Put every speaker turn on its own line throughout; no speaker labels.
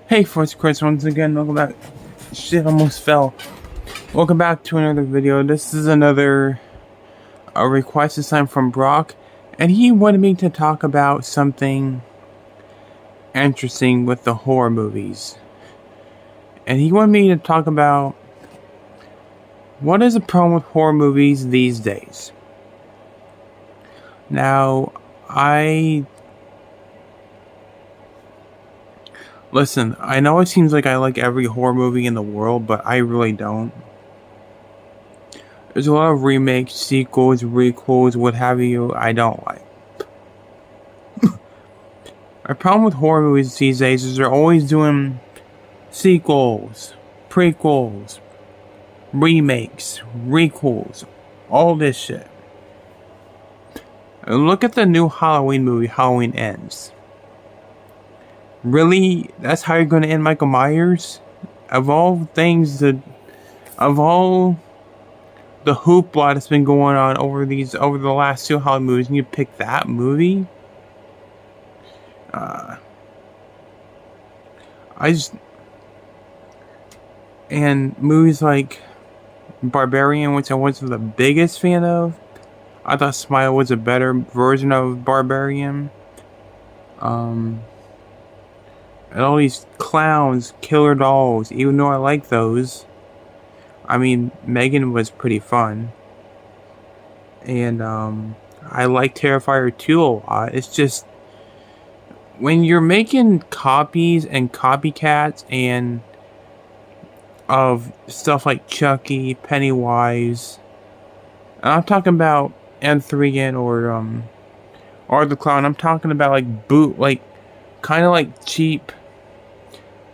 Hey, Force Chris, once again, welcome back. Shit, almost fell. Welcome back to another video. This is another request this time from Brock, and he wanted me to talk about something interesting with the horror movies. And he wanted me to talk about what is the problem with horror movies these days. Now, Listen, I know it seems like I like every horror movie in the world, but I really don't. There's a lot of remakes, sequels, requels, what have you, I don't like. My problem with horror movies these days is they're always doing sequels, prequels, remakes, requels, all this shit. And look at the new Halloween movie, Halloween Ends. Really? That's how you're going to end Michael Myers? Of all the hoopla that's been going on over the last two Halloween movies, and you pick that movie? And movies like Barbarian, which I wasn't the biggest fan of. I thought Smile was a better version of Barbarian. And all these clowns, killer dolls, even though I like those. I mean, Megan was pretty fun. And, I like Terrifier 2 a lot. It's just, when you're making copies and copycats and of stuff like Chucky, Pennywise, and I'm talking about N3N or the Clown, I'm talking about kind of like cheap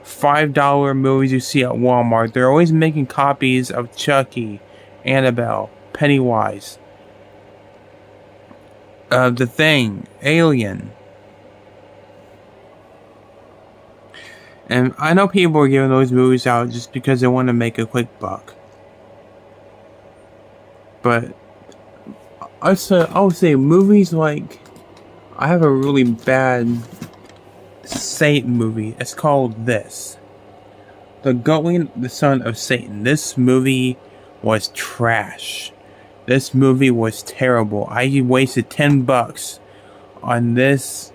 $5 movies you see at Walmart. They're always making copies of Chucky, Annabelle, Pennywise, The Thing, Alien. And I know people are giving those movies out just because they want to make a quick buck. But I would say movies like, I have a really bad Satan movie. It's called this. The Going, the Son of Satan. This movie was trash. This movie was terrible. I wasted $10 on this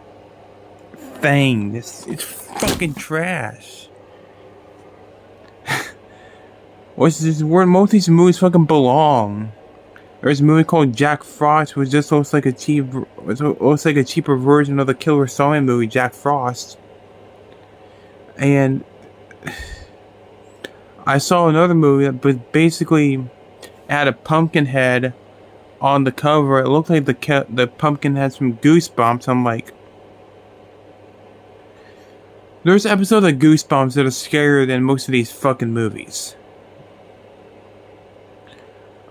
thing. It's fucking trash. Which is where most of these movies fucking belong. There's a movie called Jack Frost, which just looks like a cheaper version of the Killer Sawyer movie, Jack Frost. And I saw another movie that basically had a pumpkin head on the cover. It looked like the pumpkin had some Goosebumps. I'm like, there's episodes of Goosebumps that are scarier than most of these fucking movies.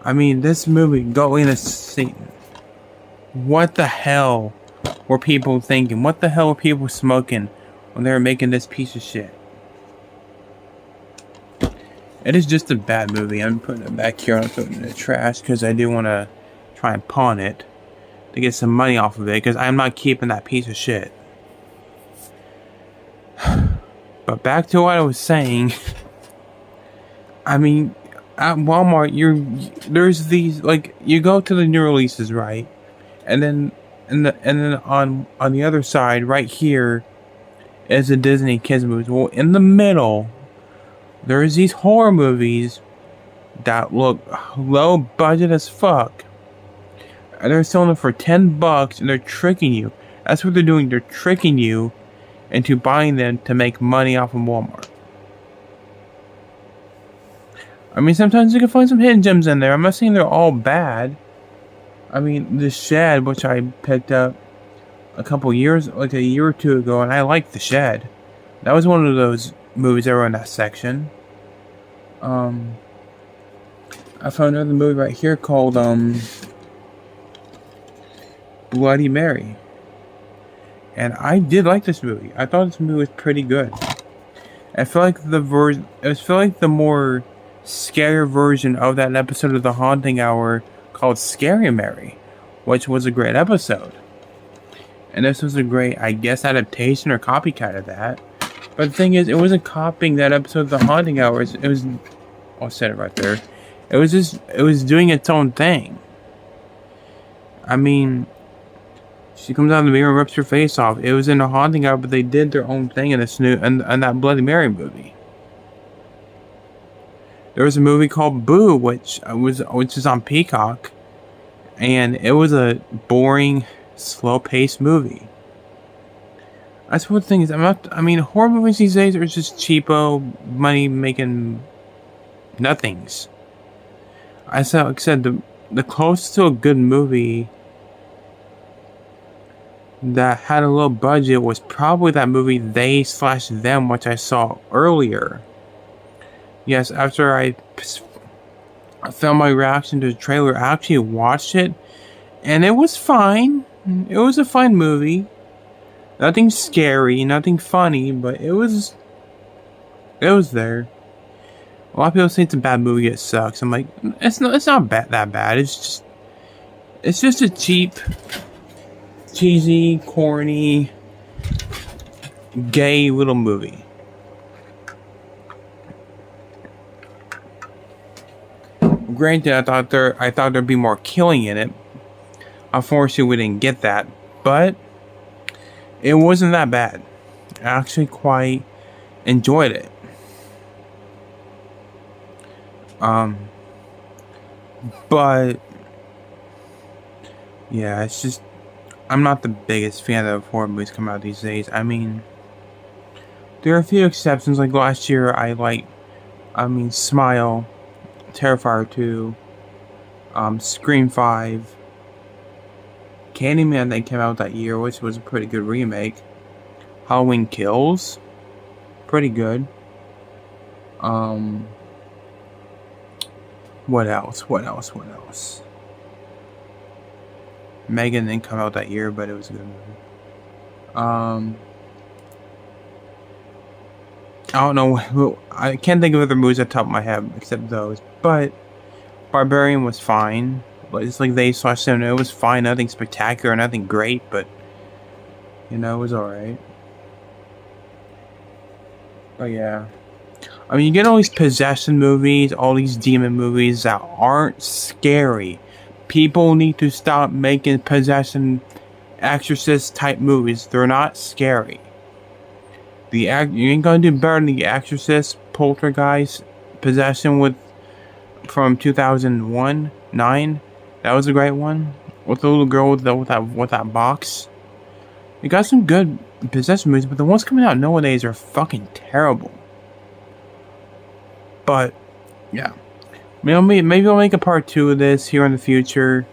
I mean, this movie, Going to Satan. What the hell were people thinking? What the hell were people smoking when they were making this piece of shit? It is just a bad movie. I'm putting it back here. I'm putting it in the trash because I do want to try and pawn it to get some money off of it because I'm not keeping that piece of shit. But back to what I was saying. I mean, at Walmart, there's these, like, you go to the new releases, right? And then on the other side, right here, is the Disney Kids movies. Well, in the middle, there's these horror movies that look low budget as fuck. And they're selling them for $10, and they're tricking you. That's what they're doing. They're tricking you into buying them to make money off of Walmart. I mean, sometimes you can find some hidden gems in there. I'm not saying they're all bad. I mean, The Shed, which I picked up a year or two ago, and I liked The Shed. That was one of those movies that were in that section. I found another movie right here called Bloody Mary. And I did like this movie. I thought this movie was pretty good. I feel like the more scary version of that episode of The Haunting Hour called Scary Mary, which was a great episode. And this was a great, I guess, adaptation or copycat of that. But the thing is, it wasn't copying that episode of The Haunting Hours. It was, I said it right there. It was doing its own thing. I mean, she comes out of the mirror and rips her face off. It was in The Haunting Hour, but they did their own thing in this new, and that Bloody Mary movie. There was a movie called Boo, which is on Peacock, and it was a boring, slow-paced movie. That's what the thing is. I mean, horror movies these days are just cheapo, money-making nothings. Like I said, the closest to a good movie that had a low budget was probably that movie They/Them, which I saw earlier. Yes, after I filmed my reaction to the trailer, I actually watched it, and it was fine. It was a fine movie. Nothing scary, nothing funny, but it was there. A lot of people say it's a bad movie, it sucks. I'm like, it's not that bad. It's just a cheap, cheesy, corny, gay little movie. Granted, I thought there'd be more killing in it. Unfortunately, we didn't get that, but it wasn't that bad. I actually quite enjoyed it. But yeah, it's just I'm not the biggest fan of horror movies coming out these days. I mean, there are a few exceptions. Like last year, Smile, Terrifier 2, Scream 5, Candyman that came out that year, which was a pretty good remake. Halloween Kills, pretty good. What else? Megan didn't come out that year, but it was a good movie. I don't know. I can't think of other movies at the top of my head except those. But Barbarian was fine. It's like They/Them. It was fine. Nothing spectacular, nothing great, but it was alright. But yeah. I mean, you get all these possession movies, all these demon movies that aren't scary. People need to stop making possession, exorcist type movies. They're not scary. You ain't gonna do better than The Exorcist, Poltergeist, Possession from 2009. That was a great one with the little girl with that box. You got some good possession movies, but the ones coming out nowadays are fucking terrible. But yeah, maybe I'll make a part 2 of this here in the future.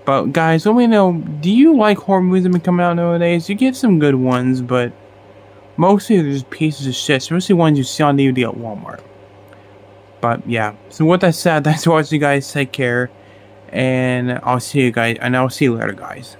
But guys, let me know, do you like horror movies that have been coming out nowadays? You get some good ones, but mostly they're just pieces of shit, especially ones you see on DVD at Walmart. But yeah, so with that said, thanks for watching, guys. Take care, and I'll see you later, guys.